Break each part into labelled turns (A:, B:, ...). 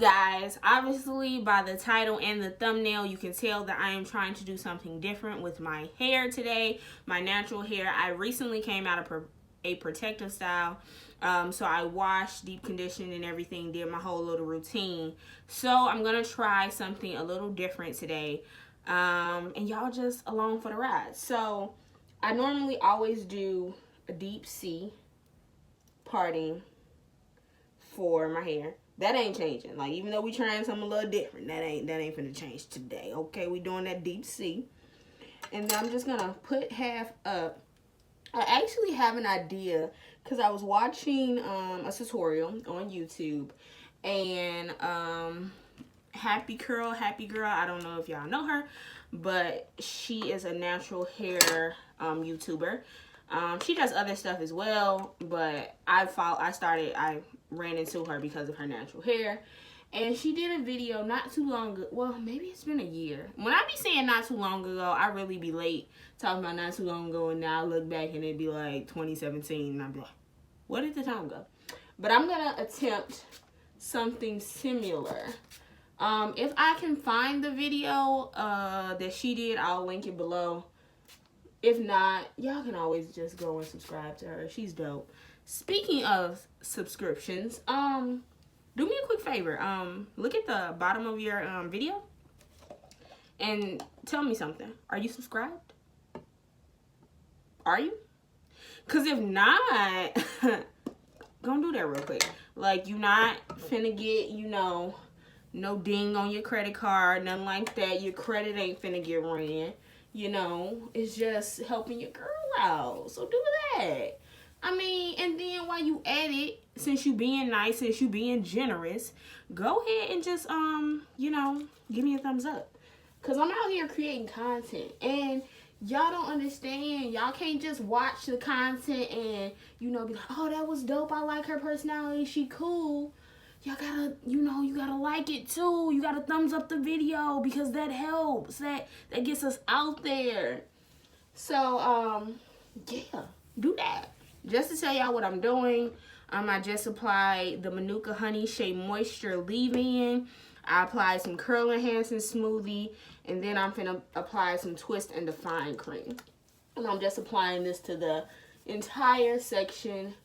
A: guys, obviously by the title and the thumbnail you can tell that I am trying to do something different with my hair today, my natural hair. I recently came out of a protective style, so I washed, deep conditioned and everything, did my whole little routine. So I'm gonna try something a little different today, and y'all just along for the ride. So I normally always do a deep C parting for my hair. That ain't changing. Like, even though we trying something a little different, that ain't finna change today. Okay, we doing that deep C. And then I'm just gonna put half up. I actually have an idea because I was watching a tutorial on YouTube, and Happy Girl, I don't know if y'all know her, but she is a natural hair YouTuber. She does other stuff as well, but I ran into her because of her natural hair. And she did a video not too long ago. Well, maybe it's been a year. When I be saying not too long ago, I really be late talking about not too long ago, and now I look back and it'd be like 2017, and I'd be like, where did the time go? But I'm gonna attempt something similar. If I can find the video that she did, I'll link it below. If not, y'all can always just go and subscribe to her. She's dope. Speaking of subscriptions, do me a quick favor. Look at the bottom of your video and tell me something. Are you subscribed? Are you? Because if not, gonna do that real quick. Like, you not finna get, you know, no ding on your credit card, nothing like that. Your credit ain't finna get ran. You know, it's just helping your girl out. So do that. I mean, and then while you at it, since you being nice, since you being generous, go ahead and just, you know, give me a thumbs up. Because I'm out here creating content. And y'all don't understand. Y'all can't just watch the content and, you know, be like, oh, that was dope. I like her personality. She cool. Y'all gotta, you know, you gotta like it too. You gotta thumbs up the video because that helps. That gets us out there. So, yeah, do that. Just to tell y'all what I'm doing, I just applied the Manuka Honey Shea Moisture Leave-In. I applied some Curl Enhancing Smoothie, and then I'm finna apply some Twist and Define Cream. And I'm just applying this to the entire section.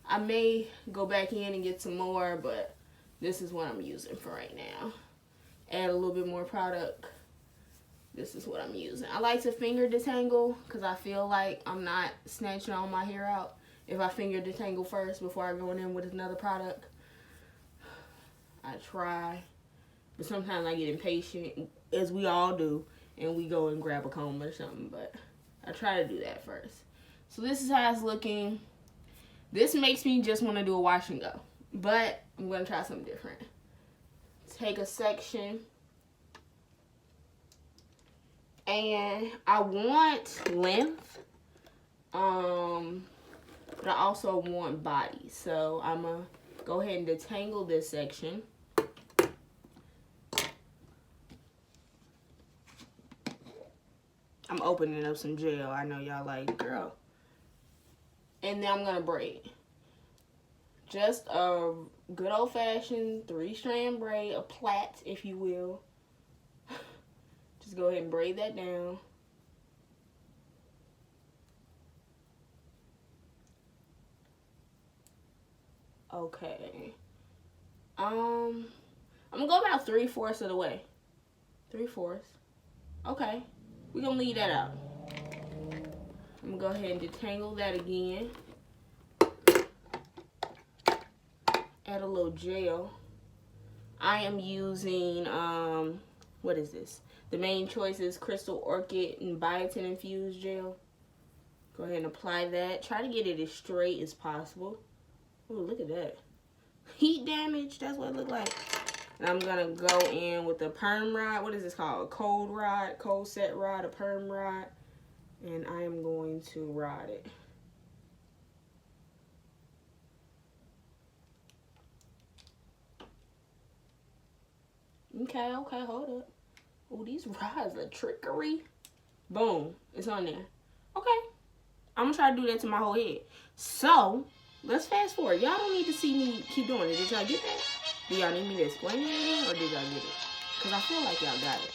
A: I may go back in and get some more, but this is what I'm using for right now. Add a little bit more product. This is what I'm using. I like to finger detangle because I feel like I'm not snatching all my hair out if I finger detangle first before I go in with another product. I try, but sometimes I get impatient, as we all do, and we go and grab a comb or something, but I try to do that first. So this is how it's looking. This makes me just want to do a wash and go, but I'm going to try something different. Take a section, and I want length, but I also want body. So I'm going to go ahead and detangle this section. I'm opening up some gel. I know y'all like, girl. And then I'm going to braid. Just a good old-fashioned 3-strand braid, a plait, if you will. Just go ahead and braid that down. Okay. I'm going to go about 3/4 of the way. 3/4. Okay. We're going to leave that out. I'm going to go ahead and detangle that again. Add a little gel. I am using, what is this? The Main Choices Crystal Orchid and Biotin Infused Gel. Go ahead and apply that. Try to get it as straight as possible. Oh, look at that. Heat damage, that's what it looked like. And I'm going to go in with a perm rod. What is this called? A cold set rod, a perm rod. And I am going to rod it. Okay, hold up. Oh, these rods are trickery. Boom, it's on there. Okay, I'm gonna try to do that to my whole head. So, let's fast forward. Y'all don't need to see me keep doing it. Did y'all get that? Do y'all need me to explain it again, or did y'all get it? Because I feel like y'all got it.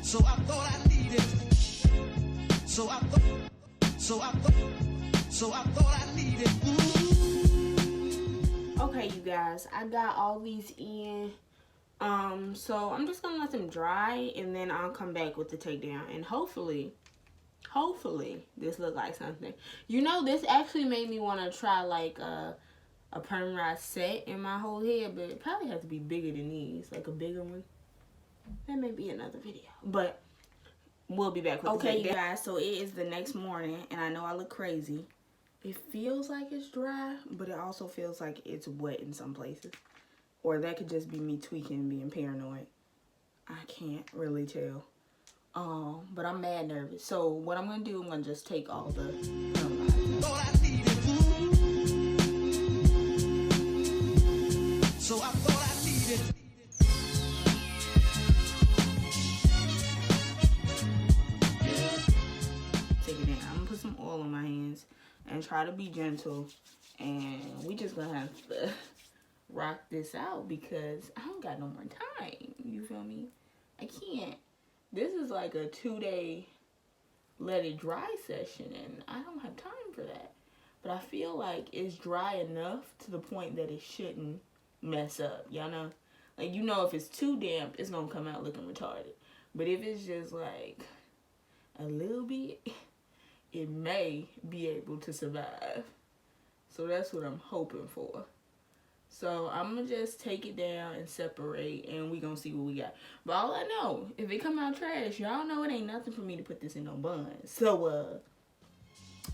B: So I thought I needed. So I thought I needed.
A: Okay, you guys, I got all these in. So I'm just gonna let them dry, and then I'll come back with the takedown, and hopefully this look like something. You know, this actually made me want to try like a permanent set in my whole head, but it probably has to be bigger than these, like a bigger one. That may be another video, but we'll be back with the takedown. Okay, you guys, so it is the next morning, and I know I look crazy. It feels like it's dry, but it also feels like it's wet in some places. Or that could just be me tweaking and being paranoid. I can't really tell. But I'm mad nervous. So what I'm going to do, I'm going to just take all the
B: So I thought I needed.
A: Take it down. I'm going to put some oil on my hands and try to be gentle. And we just going to have to rock this out because I don't got no more time. You feel me? I can't. This is like a 2-day let it dry session, and I don't have time for that. But I feel like it's dry enough to the point that it shouldn't mess up. Y'all know? Like, you know, if it's too damp, it's going to come out looking retarded. But if it's just like a little bit, it may be able to survive. So that's what I'm hoping for. So I'm going to just take it down and separate, and we going to see what we got. But all I know, if it come out trash, y'all know it ain't nothing for me to put this in no bun. So,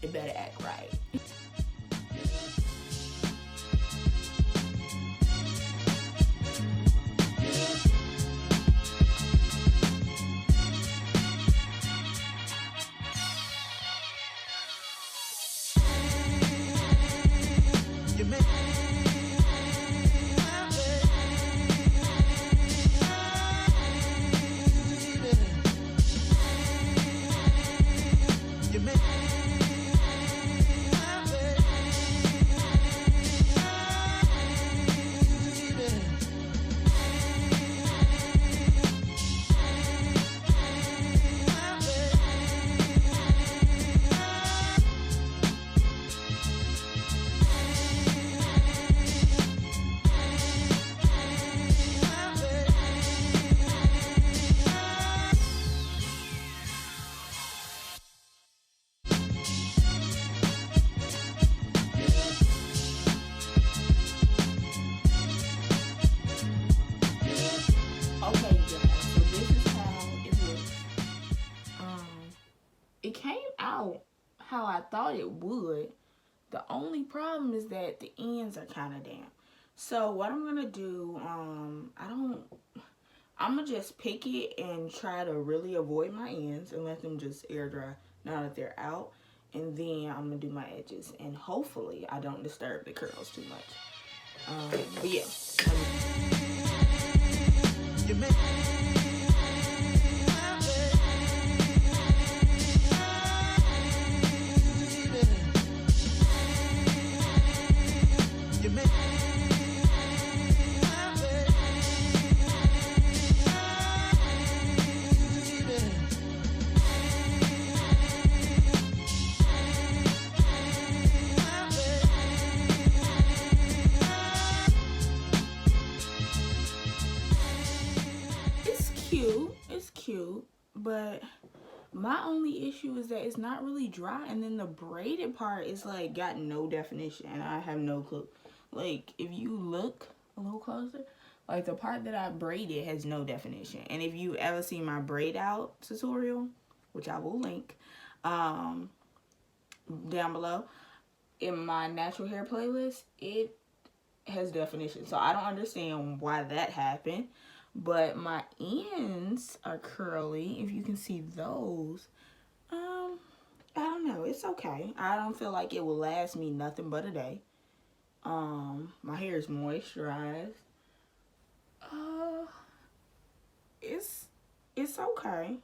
A: it better act right. How I thought it would. The only problem is that the ends are kind of damp. So what I'm gonna do, I'm gonna just pick it and try to really avoid my ends and let them just air dry now that they're out. And then I'm gonna do my edges, and hopefully I don't disturb the curls too much. But yeah. My only issue is that it's not really dry, and then the braided part is like got no definition, and I have no clue. Like, if you look a little closer, like the part that I braided has no definition. And if you ever see my braid out tutorial, which I will link down below in my natural hair playlist, it has definition. So I don't understand why that happened. But my ends are curly. If you can see those, I don't know. It's okay. I don't feel like it will last me nothing but a day. My hair is moisturized. It's okay.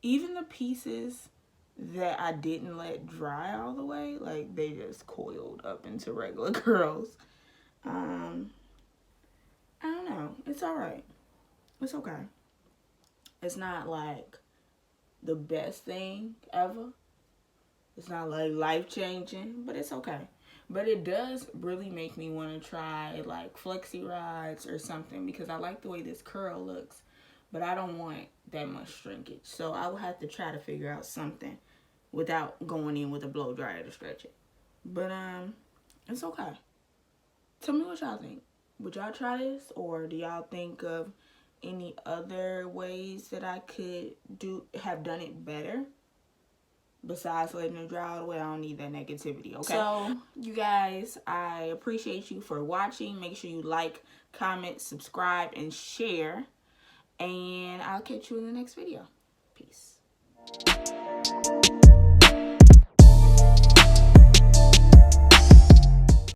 A: Even the pieces that I didn't let dry all the way, like they just coiled up into regular curls. I don't know. It's alright. It's okay. It's not like the best thing ever. It's not like life changing, but it's okay. But it does really make me want to try like flexi rods or something, because I like the way this curl looks, but I don't want that much shrinkage. So I will have to try to figure out something without going in with a blow dryer to stretch it. But it's okay. Tell me what y'all think. Would y'all try this, or do y'all think of any other ways that I could have done it better besides letting it dry all the way? I don't need that negativity, okay? So, you guys, I appreciate you for watching. Make sure you like, comment, subscribe, and share. And I'll catch you in the next video. Peace.